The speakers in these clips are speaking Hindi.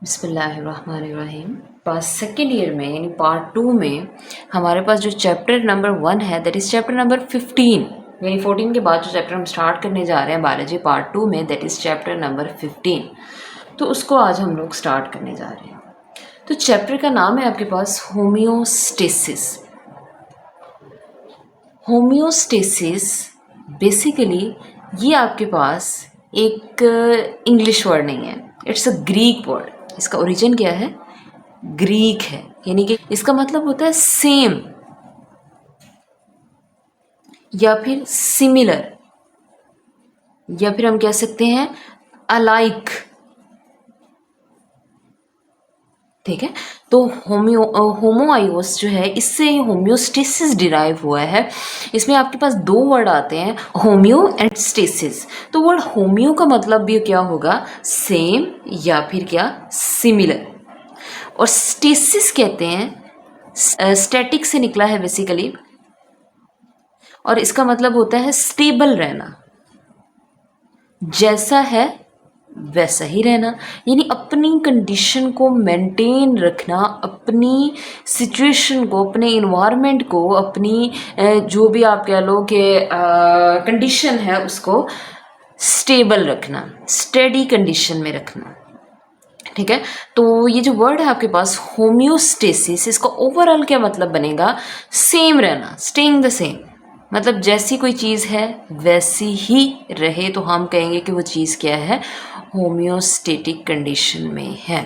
बिस्मिल्लाहिर्रहमानिर्रहीम। पास सेकेंड ईयर में यानी पार्ट 2 में हमारे पास जो चैप्टर नंबर 1 है दैट इज़ चैप्टर नंबर 15 यानी 14 के बाद जो चैप्टर हम स्टार्ट करने जा रहे हैं बायोलॉजी पार्ट 2 में दैट इज़ चैप्टर नंबर 15। तो उसको आज हम लोग स्टार्ट करने जा रहे हैं। तो चैप्टर का नाम है आपके पास होम्योस्टेसिस। होम्योस्टेसिस बेसिकली ये आपके पास एक इंग्लिश वर्ड नहीं है, इट्स अ ग्रीक वर्ड। इसका ओरिजिन क्या है? ग्रीक है, यानी कि इसका मतलब होता है सेम या फिर सिमिलर या फिर हम कह सकते हैं अलाइक। ठीक है, तो होमोआइओस जो है इससे होम्योस्टेसिस डिराइव हुआ है। इसमें आपके पास दो वर्ड आते हैं, होम्यो एंड स्टेसिस। तो वर्ड होम्यो का मतलब भी क्या होगा? सेम या फिर क्या? सिमिलर। और स्टेसिस कहते हैं, स्टैटिक से निकला है बेसिकली, और इसका मतलब होता है स्टेबल रहना, जैसा है वैसा ही रहना, यानी अपनी कंडीशन को मेंटेन रखना, अपनी सिचुएशन को, अपने इन्वायरमेंट को, अपनी जो भी आप कह लो कि कंडीशन है उसको स्टेबल रखना, स्टेडी कंडीशन में रखना। ठीक है, तो ये जो वर्ड है आपके पास होम्योस्टेसिस, इसका ओवरऑल क्या मतलब बनेगा? सेम रहना, स्टेइंग द सेम। मतलब जैसी कोई चीज़ है वैसी ही रहे तो हम कहेंगे कि वो चीज़ क्या है? होम्योस्टेटिक कंडीशन में है।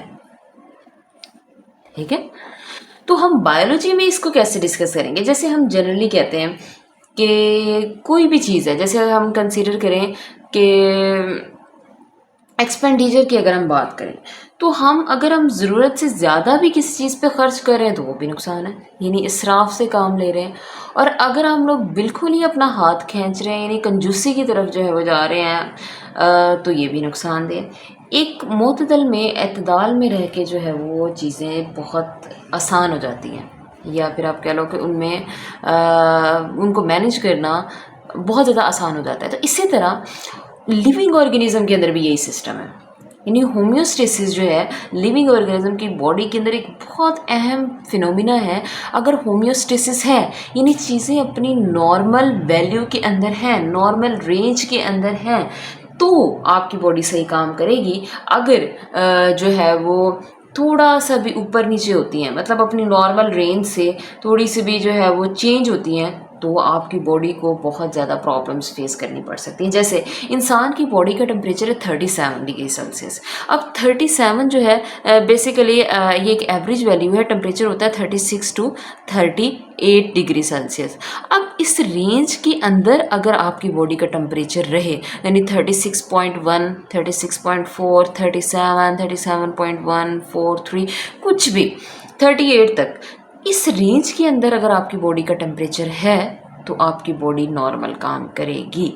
ठीक है, तो हम बायोलॉजी में इसको कैसे डिस्कस करेंगे? जैसे हम जनरली कहते हैं कि कोई भी चीज़ है, जैसे हम कंसीडर करें कि एक्सपेंडिचर की अगर हम बात करें तो अगर हम ज़रूरत से ज़्यादा भी किसी चीज़ पे खर्च कर रहे हैं तो वो भी नुकसान है, यानी इसराफ से काम ले रहे हैं। और अगर हम लोग बिल्कुल ही अपना हाथ खींच रहे हैं यानी कंजूसी की तरफ जो है वो जा रहे हैं, तो ये भी नुकसानदेह। एक मोतदल में एतदाल में रह के जो है वो चीज़ें बहुत आसान हो जाती हैं, या फिर आप कह लो कि उनमें उनको मैनेज करना बहुत ज़्यादा आसान हो जाता है। तो इसी तरह लिविंग ऑर्गेनिज्म के अंदर भी यही सिस्टम है, यानी होम्योस्टेसिस जो है लिविंग ऑर्गेनिज्म की बॉडी के अंदर एक बहुत अहम फिनोमिना है। अगर होम्योस्टेसिस है यानी चीज़ें अपनी नॉर्मल वैल्यू के अंदर हैं, नॉर्मल रेंज के अंदर हैं, तो आपकी बॉडी सही काम करेगी। अगर जो है वो थोड़ा सा भी ऊपर नीचे होती हैं, मतलब अपनी नॉर्मल रेंज से थोड़ी सी भी जो है वो चेंज होती हैं, तो आपकी बॉडी को बहुत ज़्यादा प्रॉब्लम्स फेस करनी पड़ सकती हैं। जैसे इंसान की बॉडी का टेम्परेचर है 37 डिग्री सेल्सियस। अब 37 जो है बेसिकली ये एक एवरेज वैल्यू है, टेम्परेचर होता है 36 टू 38 डिग्री सेल्सियस। अब इस रेंज के अंदर अगर आपकी बॉडी का टेम्परेचर रहे यानी 36.1, 36.4, 37, 37.1, 4, 3 कुछ भी 38 तक, इस रेंज के अंदर अगर आपकी बॉडी का टेम्परेचर है तो आपकी बॉडी नॉर्मल काम करेगी।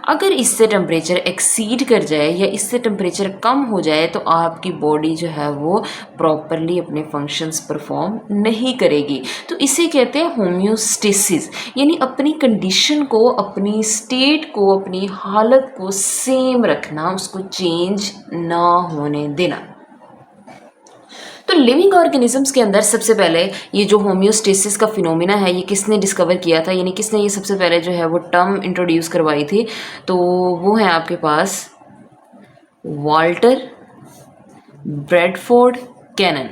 अगर इससे टेम्परेचर एक्सीड कर जाए या इससे टेम्परेचर कम हो जाए तो आपकी बॉडी जो है वो प्रॉपरली अपने फंक्शंस परफॉर्म नहीं करेगी। तो इसे कहते हैं होम्योस्टेसिस, यानी अपनी कंडीशन को, अपनी स्टेट को, अपनी हालत को सेम रखना, उसको चेंज ना होने देना। तो लिविंग ऑर्गेनिजम्स के अंदर सबसे पहले ये जो होम्योस्टेसिस का फिनोमिना है ये किसने डिस्कवर किया था, यानी किसने ये सबसे पहले जो है वो टर्म इंट्रोड्यूस करवाई थी? तो वो है आपके पास Walter Bradford Cannon.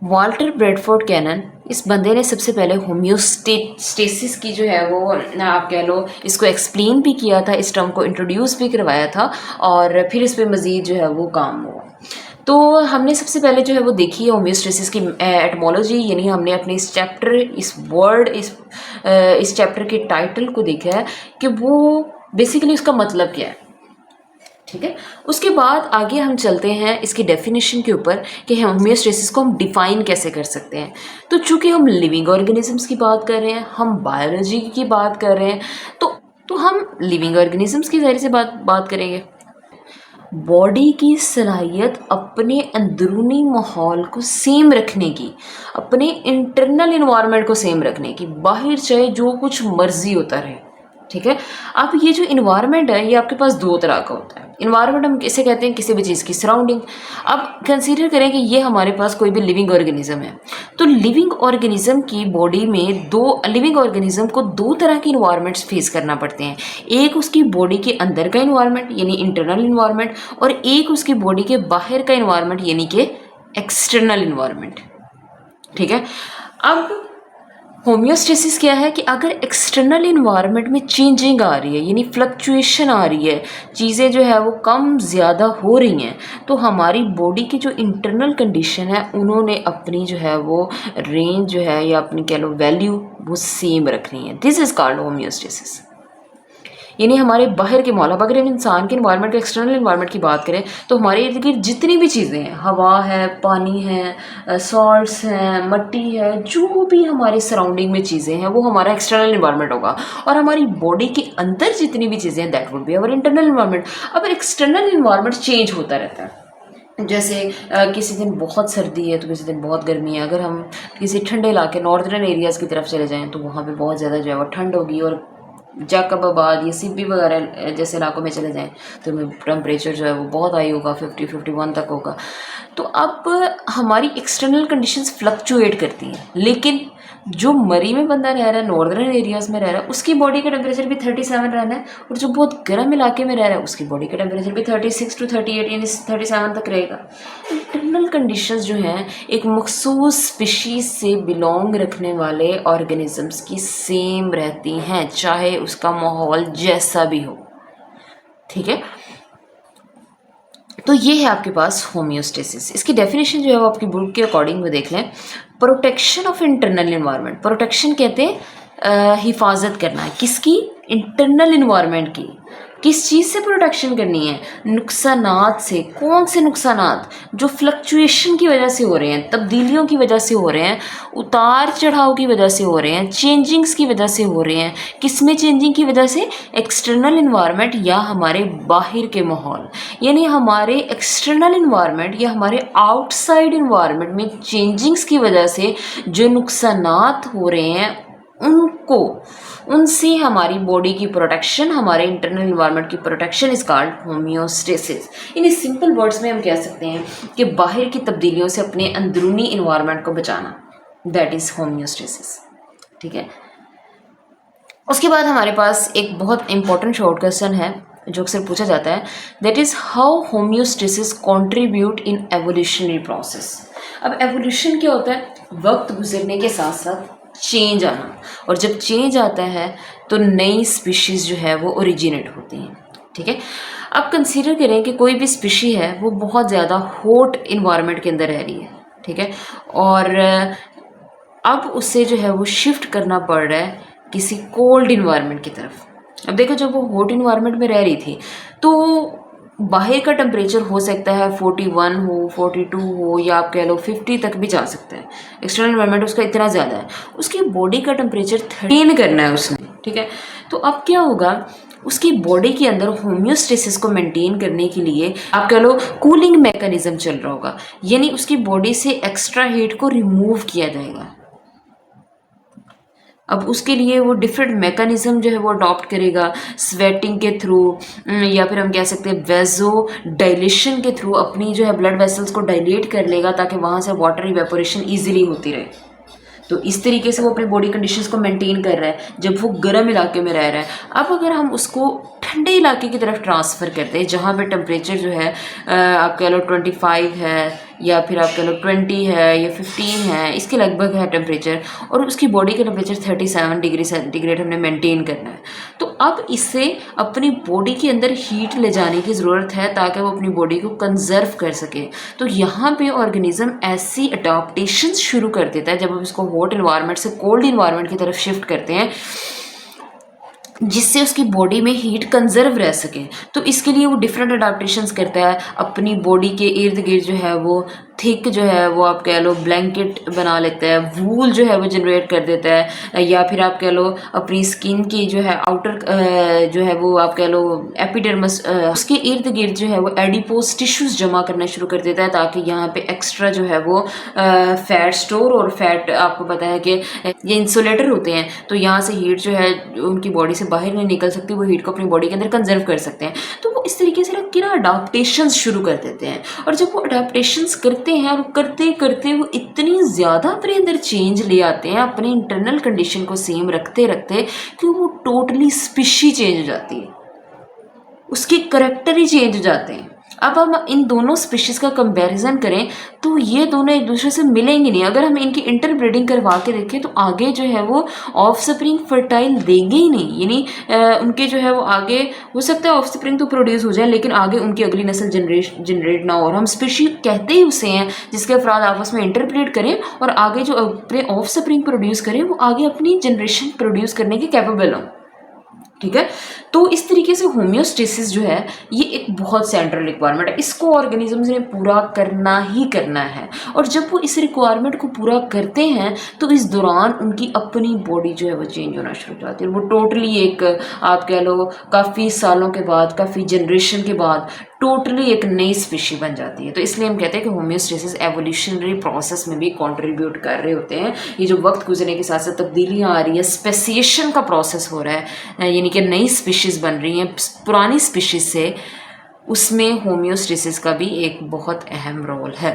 Walter Bradford Cannon, इस बंदे ने सबसे पहले होम्योस्टेसिस की जो है वो आप कह लो इसको एक्सप्लेन भी किया था, इस टर्म को इंट्रोड्यूस भी करवाया था, और फिर इस पर मज़ीद जो है वो काम हुआ। तो हमने सबसे पहले जो है वो देखी है होम्योस्टेसिस की एटमोलॉजी, यानी हमने अपने इस चैप्टर, इस वर्ड, इस चैप्टर के टाइटल को देखा है कि वो बेसिकली उसका मतलब क्या है। ठीक है, उसके बाद आगे हम चलते हैं इसकी डेफिनेशन के ऊपर कि होम्योस्टेसिस को हम डिफाइन कैसे कर सकते हैं। तो चूंकि हम लिविंग ऑर्गेनिजम्स की बात कर रहे हैं, हम बायोलॉजी की बात कर रहे हैं, तो हम लिविंग ऑर्गेनिजम्स की ज़ाहिर सी बात करेंगे। बॉडी की सलाहियत अपने अंदरूनी माहौल को सेम रखने की, अपने इंटरनल इन्वायरमेंट को सेम रखने की, बाहर चाहे जो कुछ मर्जी होता रहे। ठीक है, अब ये जो इन्वायरमेंट है ये आपके पास दो तरह का होता है। इन्वायरमेंट हम इसे कहते हैं किसी भी चीज़ की सराउंडिंग। अब कंसीडर करें कि ये हमारे पास कोई भी लिविंग ऑर्गेनिज्म है, तो लिविंग ऑर्गेनिज्म की बॉडी में लिविंग ऑर्गेनिज्म को दो तरह के इन्वायरमेंट्स फेस करना पड़ते हैं। एक उसकी बॉडी के अंदर का इन्वायरमेंट यानी इंटरनल इन्वायरमेंट, और एक उसकी बॉडी के बाहर का इन्वायरमेंट यानी कि एक्सटर्नल इन्वायरमेंट। ठीक है। अब होम्योस्टेसिस क्या है कि अगर एक्सटर्नल इन्वायरमेंट में चेंजिंग आ रही है यानी फ्लक्चुएशन आ रही है, चीज़ें जो है वो कम ज़्यादा हो रही हैं, तो हमारी बॉडी की जो इंटरनल कंडीशन है उन्होंने अपनी जो है वो रेंज जो है या अपनी कह लो वैल्यू वो सेम रखनी है। This is called homeostasis. यानी हमारे बाहर के माहौल, अब अगर हम इंसान के इन्वायरमेंट के एक्सटर्नल इन्वायरमेंट की बात करें तो हमारे इर्द गिर्द जितनी भी चीज़ें हैं, हवा है, पानी है, सॉल्ट्स हैं, मट्टी है, जो भी हमारी सराउंडिंग में चीज़ें हैं वो हमारा एक्सटर्नल इन्वायरमेंट होगा। और हमारी बॉडी के अंदर जितनी भी चीज़ें हैं that would be our internal environment. अब एक्सटर्नल इन्वायरमेंट चेंज होता रहता है। जैसे किसी दिन बहुत सर्दी है तो किसी दिन बहुत गर्मी है। अगर हम किसी ठंडे इलाके नॉर्दर्न एरियाज़ की तरफ चले जाएँ तो वहाँ पे बहुत ज़्यादा जो है वो ठंड होगी, और जाकबाबाद या सिब्बी वगैरह जैसे इलाकों में चले जाएं तो टेम्परेचर जो है वो बहुत हाई होगा, 50-51 तक होगा। तो अब हमारी एक्सटर्नल कंडीशंस फ्लक्चुएट करती हैं, लेकिन जो मरी में बंदा रह रहा है, नॉर्दर्न एरियाज़ में रह रहा है, उसकी बॉडी का टेम्परेचर भी 37 रहना है, और जो बहुत गर्म इलाके में रह रहा है उसकी बॉडी का टेम्परेचर भी 36 to 38 यानी 37 तक रहेगा। इंटरनल कंडीशंस जो हैं एक मखसूस स्पीशीज़ से बिलोंग रखने वाले ऑर्गेनिजम्स की सेम रहती हैं, चाहे उसका माहौल जैसा भी हो। ठीक है। तो ये है आपके पास होम्योस्टेसिस। इसकी डेफिनेशन जो है वो आपकी बुक के अकॉर्डिंग में देख लें। Protection of internal environment, protection कहते हैं हिफाजत करना है किसकी, इंटरनल इन्वायरमेंट की। किस चीज़ से प्रोटेक्शन करनी है, नुकसानात से। कौन से नुकसानात, जो फ्लक्चुएशन की वजह से हो रहे हैं, तब्दीलियों की वजह से हो रहे हैं, उतार चढ़ाव की वजह से हो रहे हैं, चेंजिंग्स की वजह से हो रहे हैं। किस में चेंजिंग की वजह से, एक्सटर्नल इन्वायरमेंट या हमारे बाहर के माहौल, यानी हमारे एक्सटर्नल इन्वायरमेंट या हमारे आउटसाइड इन्वायरमेंट में चेंजिंग्स की वजह से जो नुकसानात हो रहे हैं उनसे हमारी बॉडी की प्रोटेक्शन, हमारे इंटरनल इन्वायरमेंट की protection is called homeostasis. In simple words में हम कह सकते हैं कि बाहर की तब्दीलियों से अपने अंदरूनी इन्वायरमेंट को बचाना, दैट इज होम्योस्टेसिस। ठीक है। उसके बाद हमारे पास एक बहुत इंपॉर्टेंट शॉर्ट क्वेश्चन है जो अक्सर पूछा जाता है, that is how homeostasis contribute in evolutionary process. अब एवोल्यूशन क्या होता है, वक्त गुजरने के साथ साथ चेंज आना, और जब चेंज आता है तो नई स्पीशीज़ जो है वो ओरिजिनेट होती हैं। ठीक है। अब कंसीडर करें कि कोई भी स्पीशी है वो बहुत ज़्यादा हॉट इन्वायरमेंट के अंदर रह रही है। ठीक है। और अब उससे जो है वो शिफ्ट करना पड़ रहा है किसी कोल्ड इन्वायरमेंट की तरफ। अब देखो, जब वो हॉट इन्वायरमेंट में रह रही थी तो बाहर का टेम्परेचर हो सकता है 41 हो, 42 हो, या आप कह लो 50 तक भी जा सकता है। एक्सटर्नल इन्वायरमेंट उसका इतना ज़्यादा है, उसकी बॉडी का टेम्परेचर 13 करना है उसने। ठीक है। तो अब क्या होगा, उसकी बॉडी के अंदर होम्योस्टेसिस को मेंटेन करने के लिए आप कह लो कूलिंग मैकेनिज्म चल रहा होगा, यानी उसकी बॉडी से एक्स्ट्रा हीट को रिमूव किया जाएगा। अब उसके लिए वो डिफरेंट मैकेनिज्म जो है वो अडॉप्ट करेगा, स्वेटिंग के थ्रू, या फिर हम कह सकते हैं वेजो डाइलेशन के थ्रू अपनी जो है ब्लड वेसल्स को डायलेट कर लेगा ताकि वहाँ से वाटर इवेपोरेशन ईजिली होती रहे। तो इस तरीके से वो अपनी बॉडी कंडीशंस को मेंटेन कर रहा है जब वो गर्म इलाके में रह रहा है। अब अगर हम उसको ठंडे इलाके की तरफ ट्रांसफ़र करते हैं जहाँ पे टेम्परेचर जो है आप कह लो 25 है, या फिर आप कह लो 20 है, या 15 है, इसके लगभग है टेम्परेचर, और उसकी बॉडी का टेम्परेचर 37 डिग्री सेंटीग्रेड हमने मेंटेन करना है, तो अब इससे अपनी बॉडी के अंदर हीट ले जाने की ज़रूरत है ताकि वो अपनी बॉडी को कंजर्व कर सके। तो यहाँ पे ऑर्गेनिज्म ऐसी अडाप्टेशन शुरू कर देता है जब हम इसको हॉट इन्वायरमेंट से कोल्ड इन्वायरमेंट की तरफ शिफ्ट करते हैं, जिससे उसकी बॉडी में हीट कंजर्व रह सके। तो इसके लिए वो डिफरेंट अडाप्टेशंस करता है, अपनी बॉडी के इर्द गिर्द जो है वो थिक जो है वो आप कह लो ब्लैंकेट बना लेता है, वूल जो है वो जनरेट कर देता है, या फिर आप कह लो अपनी स्किन की जो है आउटर जो है वो आप कह लो एपिडर्मिस, उसके इर्द गिर्द जो है वो एडिपोज टिश्यूज जमा करना शुरू कर देता है ताकि यहाँ पे एक्स्ट्रा जो है वो फैट स्टोर, और फैट आपको पता है कि ये इंसुलेटर होते हैं, तो यहाँ से हीट जो है उनकी बॉडी से बाहर नहीं निकल सकती, वो हीट को अपनी बॉडी के अंदर कंजर्व कर सकते हैं। तो वो इस तरीके से रख के ना अडाप्टेशंस शुरू कर देते हैं, और जब वो अडाप्टेशंस करते हैं और करते करते वो इतनी ज़्यादा अपने अंदर चेंज ले आते हैं अपने इंटरनल कंडीशन को सेम रखते रखते कि वो टोटली स्पीशी चेंज हो जाती है, उसके करैक्टर ही चेंज हो जाते हैं। अब हम इन दोनों स्पीशीज़ का कंपैरिजन करें तो ये दोनों एक दूसरे से मिलेंगे नहीं। अगर हम इनकी इंटरब्रीडिंग करवा के देखें तो आगे जो है वो ऑफ स्प्रिंग फर्टाइल देंगे ही नहीं, यानी उनके जो है वो आगे हो सकता है ऑफ स्प्रिंग तो प्रोड्यूस हो जाए लेकिन आगे उनकी अगली नस्ल जनरेट ना हो। और हम स्पीशी कहते ही उसे हैं जिसके अफराद आपस में इंटरब्रीड करें और आगे जो अपने ऑफ स्प्रिंग प्रोड्यूस करें वो आगे अपनी जनरेशन प्रोड्यूस करने के कैपेबल हों, ठीक है। तो इस तरीके से होम्योस्टेसिस जो है ये एक बहुत सेंट्रल रिक्वायरमेंट है, इसको ऑर्गेनिजम्स ने पूरा करना ही करना है। और जब वो इस रिक्वायरमेंट को पूरा करते हैं तो इस दौरान उनकी अपनी बॉडी जो है वो चेंज होना शुरू हो जाती है। वो टोटली एक आप कह लो काफ़ी सालों के बाद, काफ़ी जनरेशन के बाद टोटली एक नई स्पीशी बन जाती है। तो इसलिए हम कहते हैं कि होम्योस्टेसिस एवोल्यूशनरी प्रोसेस में भी कंट्रीब्यूट कर रहे होते हैं। ये जो वक्त गुजरने के साथ साथ तब्दीलियाँ आ रही है, स्पेसिएशन का प्रोसेस हो रहा है, यानी कि नई स्पीशीज़ बन रही हैं पुरानी स्पीशीज़ से, उसमें होम्योस्टेसिस का भी एक बहुत अहम रोल है।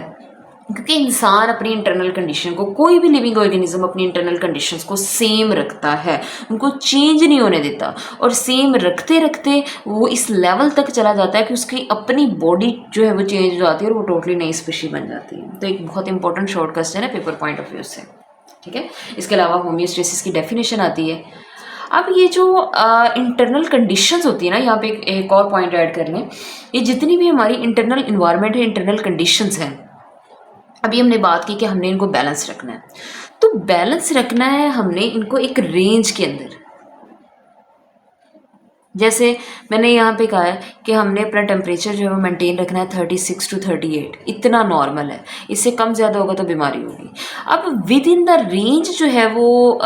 क्योंकि इंसान अपनी इंटरनल कंडीशन को, कोई भी लिविंग ऑर्गेनिज्म अपनी इंटरनल कंडीशंस को सेम रखता है, उनको चेंज नहीं होने देता, और सेम रखते रखते वो इस लेवल तक चला जाता है कि उसकी अपनी बॉडी जो है वो चेंज हो जाती है और वो टोटली नई स्पीशी बन जाती है। तो एक बहुत इंपॉर्टेंट शॉर्ट क्वेश्चन है पेपर पॉइंट ऑफ व्यू से, ठीक है। इसके अलावा होम्योस्टेसिस की डेफिनेशन आती है। अब ये जो इंटरनल कंडीशंस होती है ना, यहाँ पे एक और पॉइंट ऐड कर लें, ये जितनी भी हमारी इंटरनल इन्वायरमेंट है, इंटरनल कंडीशंस हैं, अभी हमने बात की कि हमने इनको बैलेंस रखना है। तो बैलेंस रखना है हमने इनको एक रेंज के अंदर। जैसे मैंने यहाँ पे कहा है कि हमने अपना टेम्परेचर जो है वो मेंटेन रखना है 36 to 38, इतना नॉर्मल है, इससे कम ज़्यादा होगा तो बीमारी होगी। अब विद इन द रेंज जो है वो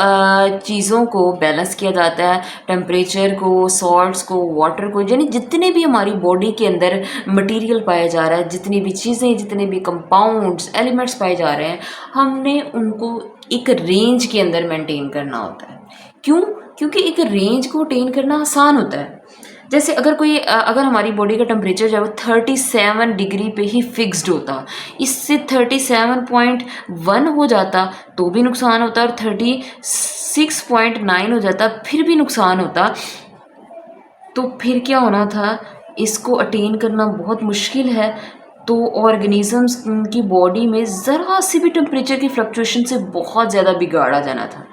चीज़ों को बैलेंस किया जाता है, टेम्परेचर को, सॉल्ट्स को, वाटर को, यानी जितने भी हमारी बॉडी के अंदर मटेरियल पाया जा रहा है, जितनी भी चीज़ें, जितने भी कंपाउंड्स, एलिमेंट्स पाए जा रहे हैं, हमने उनको एक रेंज के अंदर मेंटेन करना होता है। क्यों? क्योंकि एक रेंज को अटेन करना आसान होता है। जैसे अगर हमारी बॉडी का टेम्परेचर जो है वो 37 डिग्री पे ही फिक्स्ड होता, इससे 37.1 हो जाता तो भी नुकसान होता, और 36.9 हो जाता फिर भी नुकसान होता। तो फिर क्या होना था, इसको अटेन करना बहुत मुश्किल है। तो ऑर्गेनिजम्स की बॉडी में ज़रा सी भी टेम्परेचर की फ्लक्चुएशन से बहुत ज़्यादा बिगाड़ा जाना था।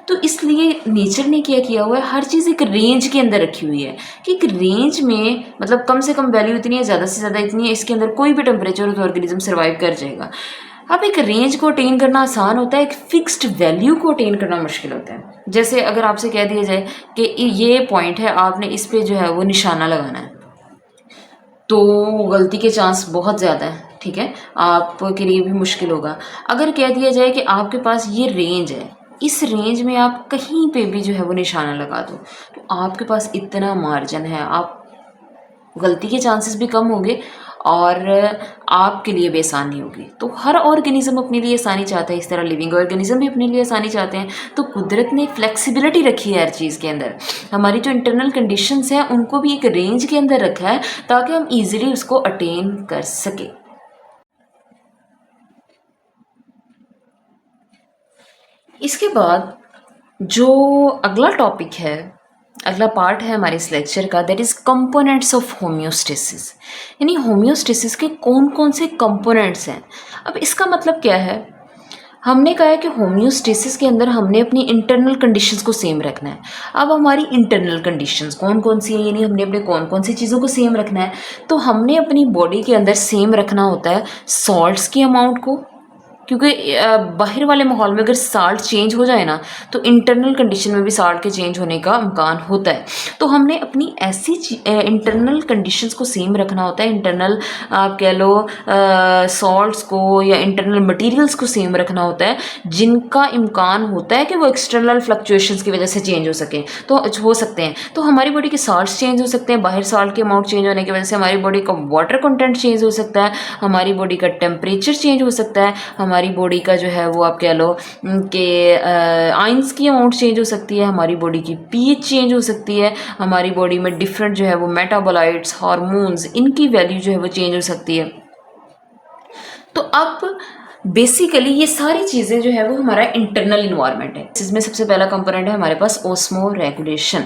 तो इसलिए नेचर ने क्या किया हुआ है, हर चीज़ एक रेंज के अंदर रखी हुई है कि एक रेंज में, मतलब कम से कम वैल्यू इतनी है, ज़्यादा से ज़्यादा इतनी है, इसके अंदर कोई भी टेम्परेचर हो तो ऑर्गेनिज्म सर्वाइव कर जाएगा। अब एक रेंज को अटेन करना आसान होता है, एक फिक्स्ड वैल्यू को अटेन करना मुश्किल होता है। जैसे अगर आपसे कह दिया जाए कि ये पॉइंट है, आपने इस पर जो है वो निशाना लगाना है, तो गलती के चांस बहुत ज़्यादा है, ठीक है, आपके लिए भी मुश्किल होगा। अगर कह दिया जाए कि आपके पास ये रेंज है, इस रेंज में आप कहीं पे भी जो है वो निशाना लगा दो, तो आपके पास इतना मार्जिन है, आप गलती के चांसेस भी कम होंगे और आपके लिए भी आसानी होगी। तो हर ऑर्गेनिज्म अपने लिए आसानी चाहता है, इस तरह लिविंग ऑर्गेनिज्म भी अपने लिए आसानी चाहते हैं। तो कुदरत ने फ्लेक्सिबिलिटी रखी है हर चीज़ के अंदर। हमारी जो इंटरनल कंडीशंस हैं उनको भी एक रेंज के अंदर रखा है ताकि हम ईजिली उसको अटेन कर सकें। इसके बाद जो अगला टॉपिक है, अगला पार्ट है हमारे इस लेक्चर का, that is components of homeostasis. यानी होम्योस्टेसिस के कौन कौन से कंपोनेंट्स हैं। अब इसका मतलब क्या है, हमने कहा है कि होम्योस्टेसिस के अंदर हमने अपनी इंटरनल कंडीशंस को सेम रखना है। अब हमारी इंटरनल कंडीशंस कौन कौन सी हैं, यानी हमने अपने कौन कौन सी चीज़ों को सेम रखना है। तो हमने अपनी बॉडी के अंदर सेम रखना होता है सॉल्ट्स की अमाउंट को, क्योंकि बाहर वाले माहौल में अगर साल्ट चेंज हो जाए ना तो इंटरनल कंडीशन में भी साल्ट के चेंज होने का इम्कान होता है। तो हमने अपनी ऐसी इंटरनल कंडीशंस को सेम रखना होता है, इंटरनल आप कह लो सॉल्ट्स को या इंटरनल मटेरियल्स को सेम रखना होता है, जिनका इम्कान होता है कि वो एक्सटर्नल फ्लक्चुएशंस की वजह से चेंज हो सके, तो हो सकते हैं। तो हमारी बॉडी के साल्ट्स चेंज हो सकते हैं, बाहर साल्ट के अमाउंट चेंज होने की वजह से हमारी बॉडी का वाटर कंटेंट चेंज हो सकता है, हमारी बॉडी का टेम्परेचर चेंज हो सकता है, हमारी हमारी बॉडी का जो है वो आप कह लो कि आयंस की अमाउंट चेंज हो सकती है, हमारी बॉडी की पीएच चेंज हो सकती है, हमारी बॉडी में डिफरेंट जो है वो मेटाबोलाइट्स, हार्मोन्स, इनकी वैल्यू जो है वो चेंज हो सकती है। तो अब बेसिकली ये सारी चीज़ें जो है वो हमारा इंटरनल इन्वायरमेंट है। इसमें सबसे पहला कंपोनेंट है हमारे पास ओस्मो रेगुलेशन।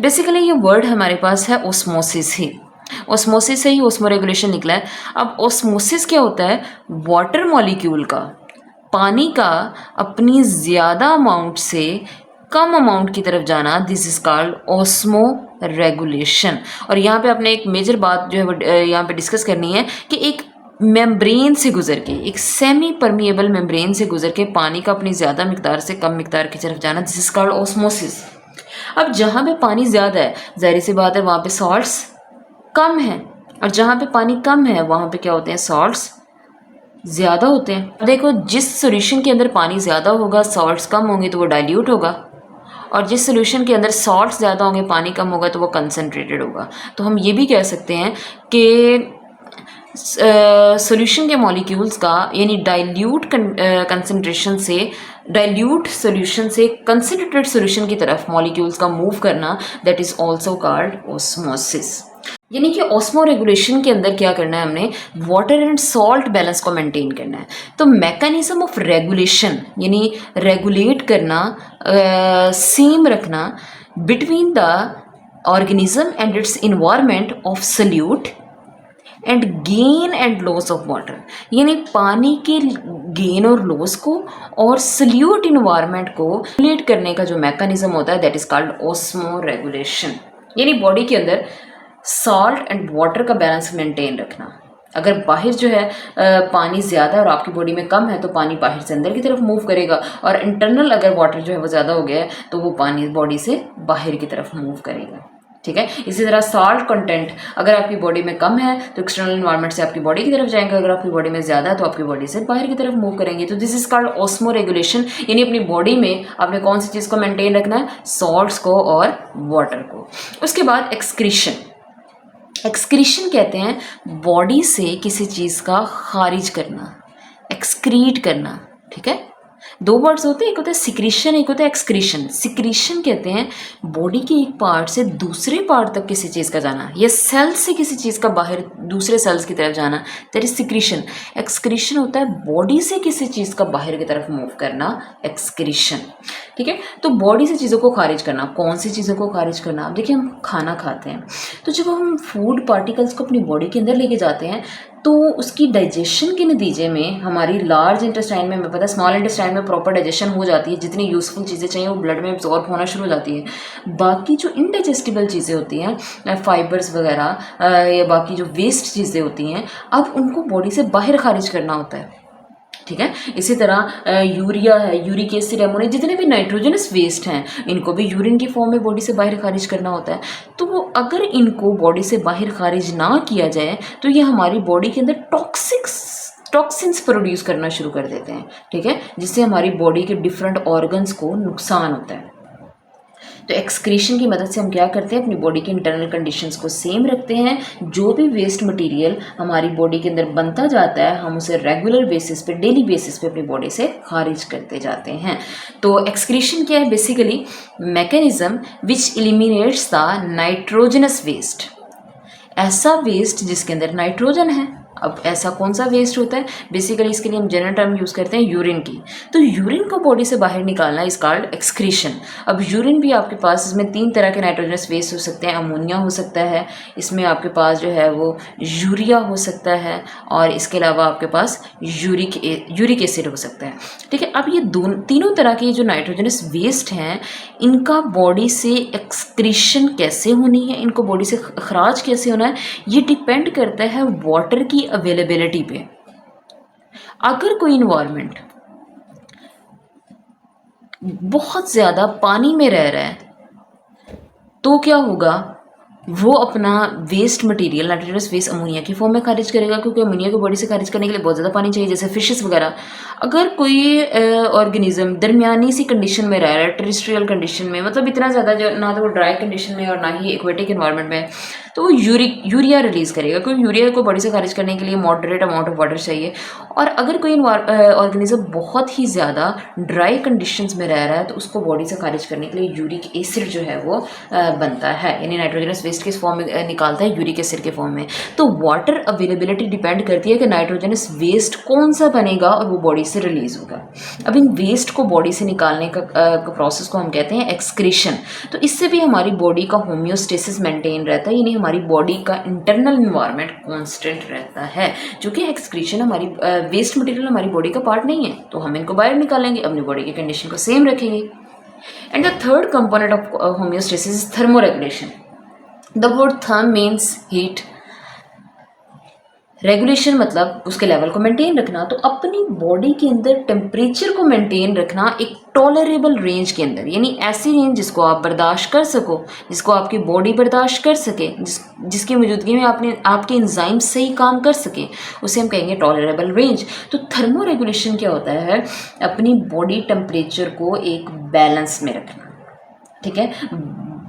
बेसिकली ये वर्ड हमारे पास है ओस्मोसिस ही, ओस्मोसिस से ही ओस्मो रेगुलेशन निकला है। अब ओस्मोसिस क्या होता है? वाटर मॉलिक्यूल का, पानी का अपनी ज़्यादा अमाउंट से कम अमाउंट की तरफ जाना, this is called osmo regulation. और यहाँ पे आपने एक मेजर बात जो है वो यहाँ पे डिस्कस करनी है कि एक मेम्ब्रेन से गुजर के, एक सेमी परमिएबल मेम्ब्रेन से गुजर के पानी का अपनी ज़्यादा मिकदार से कम मिकदार की तरफ जाना, दिस इज कॉल्ड ओस्मोसिस। अब जहाँ पे पानी ज़्यादा है, जाहिर सी बात है वहाँ पे सॉल्ट्स कम है, और जहाँ पे पानी कम है वहाँ पे क्या होते हैं? सॉल्ट्स ज़्यादा होते हैं। देखो, जिस सॉल्यूशन के अंदर पानी ज़्यादा होगा, सॉल्ट्स कम होंगे तो वो डाइल्यूट होगा, और जिस सॉल्यूशन के अंदर सॉल्ट्स ज़्यादा होंगे, पानी कम होगा तो वो कंसनट्रेटेड होगा। तो हम ये भी कह सकते हैं कि सॉल्यूशन के मॉलिक्यूल्स का, यानी डाइल्यूट कंसनट्रेशन से, डाइल्यूट सॉल्यूशन से कंसनट्रेटेड सॉल्यूशन की तरफ मॉलिक्यूल्स का मूव करना, that is also called osmosis. यानी कि ऑस्मो रेगुलेशन के अंदर क्या करना है? हमने वाटर एंड सॉल्ट बैलेंस को मेंटेन करना है। तो मैकेनिज्म ऑफ रेगुलेशन, यानी रेगुलेट करना, सेम रखना between the organism and it's environment of solute and gain and loss of water, यानी पानी के गेन और लॉस को और सल्यूट इन्वायरमेंट को रेगुलेट करने का जो मैकेनिज्म होता है, that is called osmo regulation. यानी बॉडी के अंदर सॉल्ट एंड वाटर का बैलेंस मेंटेन रखना। अगर बाहर जो है पानी ज़्यादा और आपकी बॉडी में कम है तो पानी बाहर से अंदर की तरफ मूव करेगा, और इंटरनल अगर वाटर जो है वो ज़्यादा हो गया है तो वो पानी बॉडी से बाहर की तरफ मूव करेगा। ठीक है। इसी तरह सॉल्ट कंटेंट अगर आपकी बॉडी में कम है तो एक्सटर्नल इन्वायरमेंट से आपकी बॉडी की तरफ जाएंगे, अगर आपकी बॉडी में ज़्यादा है तो आपकी बॉडी से बाहर की तरफ मूव करेंगे। तो this is called osmo regulation. यानी अपनी बॉडी में आपने कौन सी चीज़ को मेंटेन रखना है? सॉल्ट्स को और वाटर को। उसके बाद एक्सक्रीशन। एक्सक्रीशन कहते हैं बॉडी से किसी चीज़ का खारिज करना, एक्सक्रीट करना। ठीक है, दो वर्ड्स होते हैं, एक होता है सिक्रीशन, एक होता है एक्सक्रीशन। सिक्रीशन कहते हैं बॉडी के एक पार्ट से दूसरे पार्ट तक किसी चीज़ का जाना, या सेल से किसी चीज़ का बाहर दूसरे सेल्स की तरफ जाना, दैट इज सिक्रीशन। एक्सक्रीशन होता है बॉडी से किसी चीज़ का बाहर की तरफ मूव करना, एक्सक्रीशन। ठीक है, तो बॉडी से चीज़ों को खारिज करना। कौन सी चीज़ों को खारिज करना? अब देखिए, हम खाना खाते हैं तो जब हम फूड पार्टिकल्स को अपनी बॉडी के अंदर लेके जाते हैं तो उसकी डाइजेशन के नतीजे में हमारी लार्ज इंटेस्टाइन में, हमें पता है स्मॉल इंटेस्टाइन में प्रॉपर डाइजेशन हो जाती है, जितनी यूज़फुल चीज़ें चाहिए वो ब्लड में एब्जॉर्ब होना शुरू हो जाती है। बाकी जो इनडाइजेस्टिबल चीज़ें होती हैं, फाइबर्स वगैरह या बाकी जो वेस्ट चीज़ें होती हैं, अब उनको बॉडी से बाहर खारिज करना होता है। ठीक है, इसी तरह यूरिया है, यूरिक एसिड, अमोनिया, जितने भी नाइट्रोजनस वेस्ट हैं, इनको भी यूरिन की फॉर्म में बॉडी से बाहर खारिज करना होता है। तो वो अगर इनको बॉडी से बाहर खारिज ना किया जाए तो ये हमारी बॉडी के अंदर टॉक्सिन्स प्रोड्यूस करना शुरू कर देते हैं। ठीक है, जिससे हमारी बॉडी के डिफरेंट ऑर्गन्स को नुकसान होता है। तो एक्सक्रीशन की मदद से हम क्या करते हैं? अपनी बॉडी के इंटरनल कंडीशंस को सेम रखते हैं। जो भी वेस्ट मटेरियल हमारी बॉडी के अंदर बनता जाता है, हम उसे रेगुलर बेसिस पे, डेली बेसिस पे अपनी बॉडी से खारिज करते जाते हैं। तो एक्सक्रीशन क्या है? Basically mechanism which eliminates the nitrogenous waste, ऐसा वेस्ट जिसके अंदर नाइट्रोजन है। अब ऐसा कौन सा वेस्ट होता है? बेसिकली इसके लिए हम जनरल टर्म यूज़ करते हैं यूरिन की। तो यूरिन को बॉडी से बाहर निकालना इज कॉल्ड एक्सक्रीशन। अब यूरिन भी आपके पास, इसमें 3 तरह के नाइट्रोजनस वेस्ट हो सकते हैं। अमोनिया हो सकता है, इसमें आपके पास जो है वो यूरिया हो सकता है, और इसके अलावा आपके पास यूरिक एसिड हो सकता है। ठीक है, अब ये तीनों तरह के जो नाइट्रोजनस वेस्ट हैं, इनका बॉडी से एक्सक्रीशन कैसे होनी है, इनको बॉडी से खराज कैसे होना है, ये डिपेंड करता है वाटर की अवेलेबिलिटी पे। अगर कोई इन्वायरमेंट बहुत ज़्यादा पानी में रह रहा है तो क्या होगा? वो अपना waste material, nitrogenous waste, ammonia की फॉर्म में खारिज करेगा, क्योंकि अमोनिया को बॉडी से खारिज करने के लिए बहुत ज़्यादा पानी चाहिए, जैसे फिशेस वगैरह। अगर कोई ऑर्गेनिज्म दरमियानी सी कंडीशन में रह रहा है, टेरेस्ट्रियल कंडीशन में, मतलब इतना ज़्यादा जो ना तो वो ड्राई कंडीशन में और ना ही एक्वेटिक इन्वायरमेंट में, तो वो यूरिया रिलीज़ करेगा, क्योंकि यूरिया को बॉडी से खारिज करने के लिए मॉडरेट अमाउंट ऑफ वाटर चाहिए। और अगर कोई ऑर्गेनिज्म बहुत ही ज़्यादा ड्राई कंडीशंस में रह रहा है तो उसको बॉडी से खारिज करने के लिए यूरिक एसिड जो है वो बनता है, यानी नाइट्रोजनस वेस्ट के फॉर्म में निकालता है यूरिक एसिड के फॉर्म में। तो वाटर अवेलेबिलिटी डिपेंड करती है कि नाइट्रोजनस वेस्ट कौन सा बनेगा और वो बॉडी से रिलीज़ होगा। अब इन वेस्ट को बॉडी से निकालने का प्रोसेस को हम कहते हैं एक्सक्रीशन। तो इससे भी हमारी बॉडी का होम्योस्टेसिस मेंटेन रहता है, यानी हमारी बॉडी का इंटरनल इन्वायरमेंट कांस्टेंट रहता है, जो कि एक्सक्रीशन हमारी वेस्ट मटेरियल हमारी बॉडी का पार्ट नहीं है, तो हम इनको बाहर निकालेंगे, अपनी बॉडी की कंडीशन को सेम रखेंगे। And the third component of homeostasis is thermoregulation. The word therm means heat, regulation मतलब उसके लेवल को मेंटेन रखना। तो अपनी बॉडी के अंदर टेम्परेचर को मेंटेन रखना एक टॉलरेबल रेंज के अंदर, यानी ऐसी रेंज जिसको आप बर्दाश्त कर सको, जिसको आपकी बॉडी बर्दाश्त कर सके, जिसकी मौजूदगी में आपके एंजाइम सही काम कर सके, उसे हम कहेंगे टॉलरेबल रेंज। तो थर्मो रेगुलेशन क्या होता है? अपनी बॉडी टेम्परेचर को एक बैलेंस में रखना, ठीक है।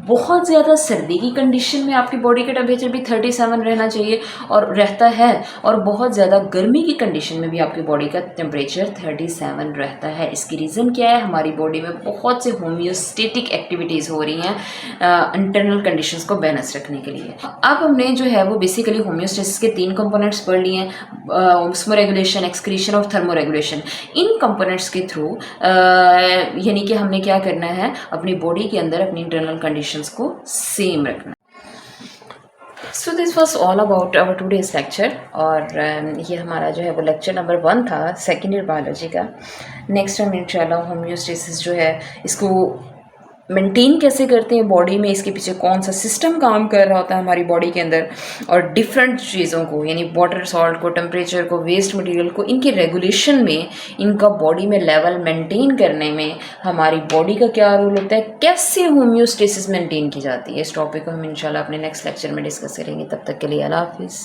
बहुत ज़्यादा सर्दी की कंडीशन में आपकी बॉडी का टेम्परेचर भी 37 रहना चाहिए और रहता है, और बहुत ज़्यादा गर्मी की कंडीशन में भी आपकी बॉडी का टेम्परेचर 37 रहता है। इसकी रीज़न क्या है? हमारी बॉडी में बहुत से होम्योस्टेटिक एक्टिविटीज़ हो रही हैं इंटरनल कंडीशंस को बैलेंस रखने के लिए। अब हमने जो है वो बेसिकली होम्योस्टेसिस के 3 कंपोनेंट्स पढ़ लिए हैं, ऑस्मो रेगुलेशन, एक्सक्रीशन और थर्मो रेगुलेशन। इन कंपोनेंट्स के थ्रू यानी कि हमने क्या करना है, अपनी बॉडी के अंदर अपनी इंटरनल कंडीशन को सेम रखना। So this was all about our today's lecture, और ये हमारा जो है वो लेक्चर नंबर 1 था सेकेंड ईयर बायोलॉजी का। नेक्स्ट टाइम इंशाल्लाह होम्योस्टेसिस जो है इसको मेंटेन कैसे करते हैं बॉडी में, इसके पीछे कौन सा सिस्टम काम कर रहा होता है हमारी बॉडी के अंदर, और डिफरेंट चीज़ों को यानी वाटर, सॉल्ट को, टेम्परेचर को, वेस्ट मटेरियल को, इनके रेगुलेशन में, इनका बॉडी में लेवल मेंटेन करने में हमारी बॉडी का क्या रोल होता है, कैसे होम्योस्टेसिस मेंटेन की जाती है, इस टॉपिक को हम इंशाल्लाह अपने नेक्स्ट लेक्चर में डिस्कस करेंगे। तब तक के लिए अल्लाह हाफिज़।